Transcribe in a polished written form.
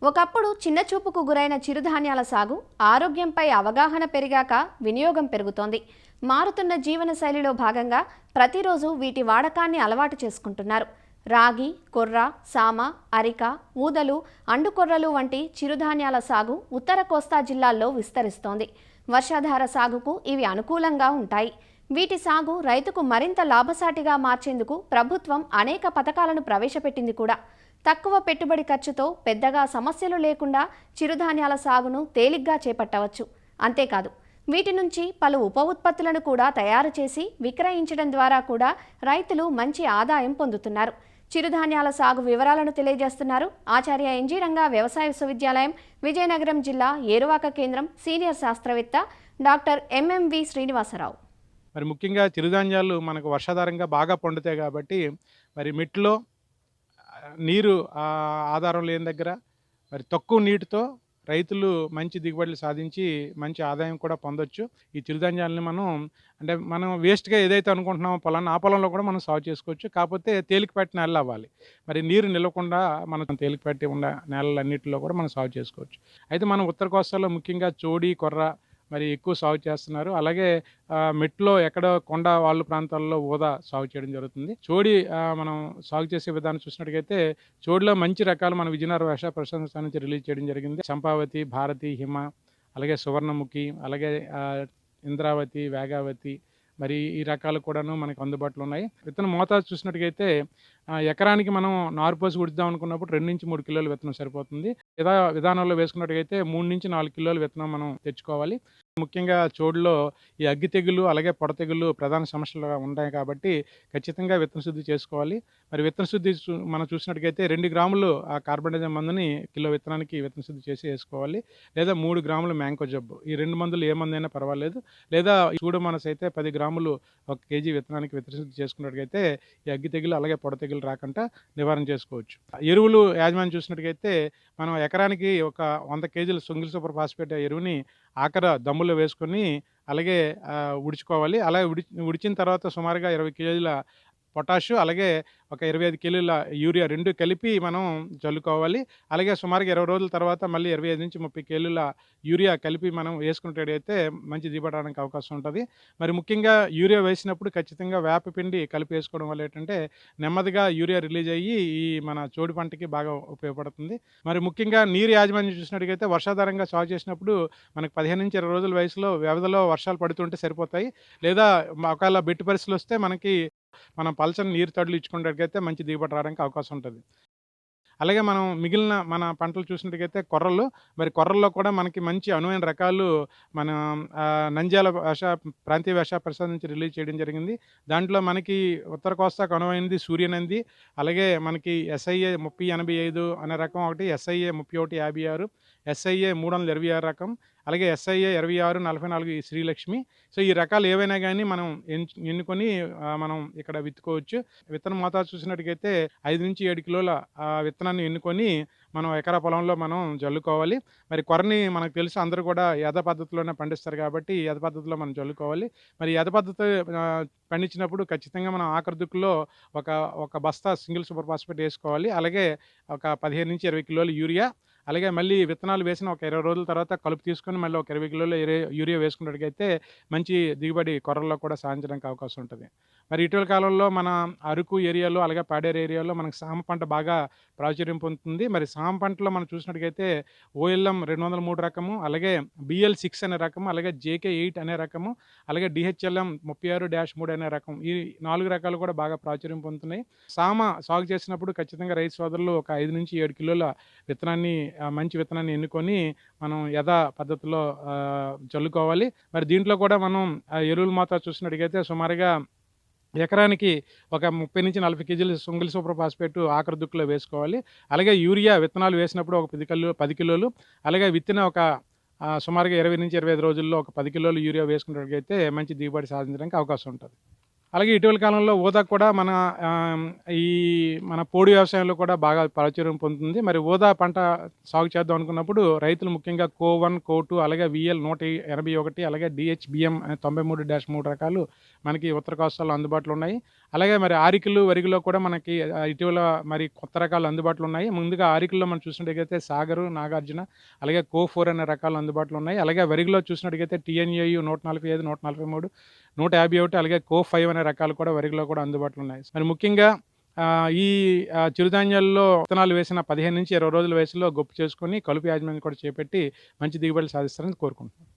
ఒకప్పుడు చిన్న చూపుకు గురైన చిరుధాన్యాల సాగు ఆరోగ్యంపై అవగాహన పెరిగాక వినియోగం పెరుగుతోంది. మారుతున్న జీవనశైలిలో భాగంగా ప్రతిరోజు వీటి వాడకాన్ని అలవాటు చేసుకుంటున్నారు. రాగి, కొర్ర, సామ, అరిక, ఊదలు, అండుకొర్రలు వంటి చిరుధాన్యాల సాగు ఉత్తర కోస్తా జిల్లాల్లో విస్తరిస్తోంది. వర్షాధార సాగుకు ఇవి అనుకూలంగా ఉంటాయి. వీటి సాగు రైతుకు మరింత లాభసాటిగా మార్చేందుకు ప్రభుత్వం అనేక పథకాలను ప్రవేశపెట్టింది కూడా. తక్కువ పెట్టుబడి ఖర్చుతో పెద్దగా సమస్యలు లేకుండా చిరుధాన్యాల సాగును తేలిగ్గా చేపట్టవచ్చు. అంతేకాదు, వీటి నుంచి పలు ఉప ఉత్పత్తులను కూడా తయారు చేసి విక్రయించడం ద్వారా కూడా రైతులు మంచి ఆదాయం పొందుతున్నారు. చిరుధాన్యాల సాగు వివరాలను తెలియజేస్తున్నారు ఆచార్య ఎన్జీ రంగా వ్యవసాయ విశ్వవిద్యాలయం, విజయనగరం జిల్లా ఏరువాక కేంద్రం సీనియర్ శాస్త్రవేత్త డాక్టర్ ఎంఎంవి శ్రీనివాసరావు. మరి ముఖ్యంగా చిరుధాన్యాలు మనకు వర్షాధారంగా బాగా పండుతాయి కాబట్టి మరి మిట్లో నీరు ఆధారం లేని దగ్గర మరి తక్కువ నీటితో రైతులు మంచి దిగుబడులు సాధించి మంచి ఆదాయం కూడా పొందొచ్చు. ఈ చిరుధాన్యాలని మనం వేస్ట్గా ఏదైతే అనుకుంటున్నామో పొలాన్ని, ఆ పొలంలో కూడా మనం సాగు చేసుకోవచ్చు. కాకపోతే తేలికపాటి నేలలు అవ్వాలి. మరి నీరు నిలవకుండా మనం తేలికపాటి ఉన్న నేలలన్నింటిలో కూడా మనం సాగు చేసుకోవచ్చు. అయితే మనం ఉత్తర కోస్తాలో ముఖ్యంగా చోడి, కొర్ర మరి ఎక్కువ సాగు చేస్తున్నారు. అలాగే మెట్లో ఎక్కడ కొండ వాళ్ళ ప్రాంతాల్లో ఊదా సాగు చేయడం జరుగుతుంది. చోడి మనం సాగు చేసే విధానం చూసినట్టుగైతే చోడిలో మంచి రకాలు మన విజయనగరం వ్యవసాయ పరిశోధన స్థానం నుంచి రిలీజ్ చేయడం జరిగింది. చంపావతి, భారతి, హిమ, అలాగే సువర్ణముఖి, అలాగే ఇంద్రావతి, వేగావతి, మరి ఈ రకాలు కూడాను మనకు అందుబాటులో ఉన్నాయి. విత్తన మోతాదు చూసినట్టుగైతే ఎకరానికి మనం నారు పోసి ఉడుద్దాం అనుకున్నప్పుడు 2-3 కిలోల విత్తనం సరిపోతుంది. విధానంలో వేసుకున్నట్టుగైతే 3-4 కిలోల విత్తనం మనం తెచ్చుకోవాలి. ముఖ్యంగా చోడులో ఈ అగ్గి తెగులు, అలాగే పొడ తెగులు ప్రధాన సమస్యలుగా ఉంటాయి కాబట్టి ఖచ్చితంగా విత్తన శుద్ధి చేసుకోవాలి. మరి విత్తన శుద్ధి మనం చూసినట్టుగైతే 2 గ్రాములు ఆ కార్బనిజం మందుని కిలో విత్తనానికి విత్తన శుద్ధి చేసి వేసుకోవాలి. లేదా 3 గ్రాములు మ్యాంకో జబ్బు, ఈ 2 మందులు ఏ మందైనా పర్వాలేదు. లేదా సూడోమోనాస్ అయితే 10 గ్రాములు 1 కేజీ విత్తనానికి విత్తన శుద్ధి చేసుకున్నట్టుగైతే ఈ అగ్గి తెగులు, అలాగే పొడ తెగులు రాకుండా నివారణ చేసుకోవచ్చు. ఎరువులు యాజమాన్యం చూసినట్టుగైతే మనం ఎకరానికి ఒక 100 కేజీల సింగిల్ సూపర్ ఫాస్ఫేట్ ఎరువుని ఆఖర దమ్ములో వేసుకొని అలాగే ఉడుచుకోవాలి. అలాగే ఉడిచిన తర్వాత సుమారుగా 20 కేజీల పొటాషు, అలాగే ఒక 25 కిలోల యూరియా 2 కలిపి మనం చల్లుకోవాలి. అలాగే సుమారుగా 20 రోజుల తర్వాత మళ్ళీ 25-30 కేజీల యూరియా కలిపి మనం వేసుకున్నట్టయితే మంచి దిగుబడి రావడానికి అవకాశం ఉంటుంది. మరి ముఖ్యంగా యూరియా వేసినప్పుడు ఖచ్చితంగా వేపపిండి కలిపి వేసుకోవడం వల్ల ఏంటంటే నెమ్మదిగా యూరియా రిలీజ్ అయ్యి ఈ మన చోడి పంటకి బాగా ఉపయోగపడుతుంది. మరి ముఖ్యంగా నీరు యాజమాన్యం చూసినట్టుగైతే వర్షాధారంగా సాగు చేసినప్పుడు మనకు 15-20 రోజుల వయసులో వ్యవధిలో వర్షాలు పడుతుంటే సరిపోతాయి. లేదా ఒకవేళ బెట్టు పరిస్థితులు వస్తే మనం పలచని నీరు తడులు ఇచ్చుకున్నట్టుగైతే మంచి దిగుబడి రావడానికి అవకాశం ఉంటుంది. అలాగే మనం మిగిలిన మన పంటలు చూసినట్టుగైతే కొర్రల్లో కూడా మనకి మంచి అనువైన రకాలు మన నంద్యాల ప్రాంతీయ వ్యవసాయ పరిషత్ నుంచి రిలీజ్ చేయడం జరిగింది. దాంట్లో మనకి ఉత్తర కోస్తాకు అనువైనది సూర్యనంది, అలాగే మనకి SIA 3085 అనే రకం ఒకటి, SIA 3156, SIA 326 రకం, అలాగే SIA 2644 ఈ శ్రీలక్ష్మి. సో ఈ రకాలు ఏవైనా కానీ మనం ఎన్నుకొని మనం ఇక్కడ విత్తుకోవచ్చు. విత్తన మోతాదు చూసినట్టుగైతే 5-7 కిలోల విత్తనాన్ని ఎన్నుకొని మనం ఎకరా పొలంలో మనం జల్లుకోవాలి. మరి కొర్రని మనకు తెలుసు అందరూ కూడా యథ పద్ధతిలోనే పండిస్తారు కాబట్టి యథ పద్ధతిలో మనం జల్లుకోవాలి. మరి యథ పద్ధతి పండించినప్పుడు ఖచ్చితంగా మనం ఆఖరి దుక్కులో ఒక బస్తా సింగిల్ సూపర్ ఫాస్ఫేట్ వేసుకోవాలి. అలాగే ఒక 15-20 కిలోల యూరియా, అలాగే మళ్ళీ విత్తనాలు వేసిన ఒక 20 రోజుల తర్వాత కలుపు తీసుకొని మళ్ళీ ఒక 20 కిలోల యూరియా వేసుకున్నట్టుగైతే మంచి దిగుబడి కొర్రల్లో కూడా సాధించడానికి అవకాశం ఉంటుంది. మరి ఇటీవల కాలంలో మన అరకు ఏరియాలో, అలాగే పాడేరు ఏరియాలో మనకు సామ పంట బాగా ప్రాచుర్యం పొందుతుంది. మరి సామ పంటలో మనం చూసినట్టుగైతే OLM 203 రకము, అలాగే BL6 అనే రకము, అలాగే JK8 అనే రకము, అలాగే DHLM 36-3 అనే రకం, ఈ 4 రకాలు కూడా బాగా ప్రాచుర్యం పొందుతున్నాయి. సామ సాగు చేసినప్పుడు ఖచ్చితంగా రైతు సోదరులు ఒక 5-7 కిలోల విత్తనాన్ని మంచి విత్తనాన్ని ఎన్నుకొని మనం యథా పద్ధతిలో చల్లుకోవాలి. మరి దీంట్లో కూడా మనం ఎరువుల మోతాదు చూసినట్టుగైతే సుమారుగా ఎకరానికి ఒక 30-40 కేజీలు సింగిల్ సూపర్ ఫాస్ఫేట్ ఆఖరి దుక్కులో వేసుకోవాలి. అలాగే యూరియా విత్తనాలు వేసినప్పుడు ఒక 10 కిలోలు, అలాగే విత్తిన ఒక సుమారుగా 20-25 రోజుల్లో ఒక 10 కిలోలు యూరియా వేసుకున్నట్టుగైతే మంచి దిగుబడి సాధించడానికి అవకాశం ఉంటుంది. అలాగే ఇటీవల కాలంలో ఊదా కూడా ఆహ్, ఈ మన పోడు వ్యవసాయంలో కూడా బాగా ప్రాచుర్యం పొందుతుంది. మరి ఊదా పంట సాగు చేద్దాం అనుకున్నప్పుడు రైతులు ముఖ్యంగా కో-1, కో-2 అలాగే వీఎల్ 181 అలాగే డీహెచ్‌బీఎం 93-3 రకాలు మనకి ఉత్తర కోస్తాలో అందుబాటులో ఉన్నాయి. అలాగే మరి ఆరికలు, వరిగిలో కూడా మనకి ఇటీవల మరి కొత్త రకాలు అందుబాటులో ఉన్నాయి. ముందుగా ఆరికల్లో మనం చూసినట్టుగైతే సాగరు, నాగార్జున అలాగే కో-4 అనే రకాలు అందుబాటులో ఉన్నాయి. అలాగే వరిగిలో చూసినట్టుగైతే టీఎన్ఏయు 145, 143, 151 అలాగే కో-5 అనే రకాలు కూడా వరిగిలో కూడా అందుబాటులో ఉన్నాయి. మరి ముఖ్యంగా ఈ చిరుధాన్యాల్లో విత్తనాలు వేసిన 15-20 రోజుల వయసులో గొప్పు చేసుకొని కలుపు యాజమాన్యం కూడా చేపట్టి మంచి దిగుబడులు సాధిస్తారని కోరుకుంటున్నాను.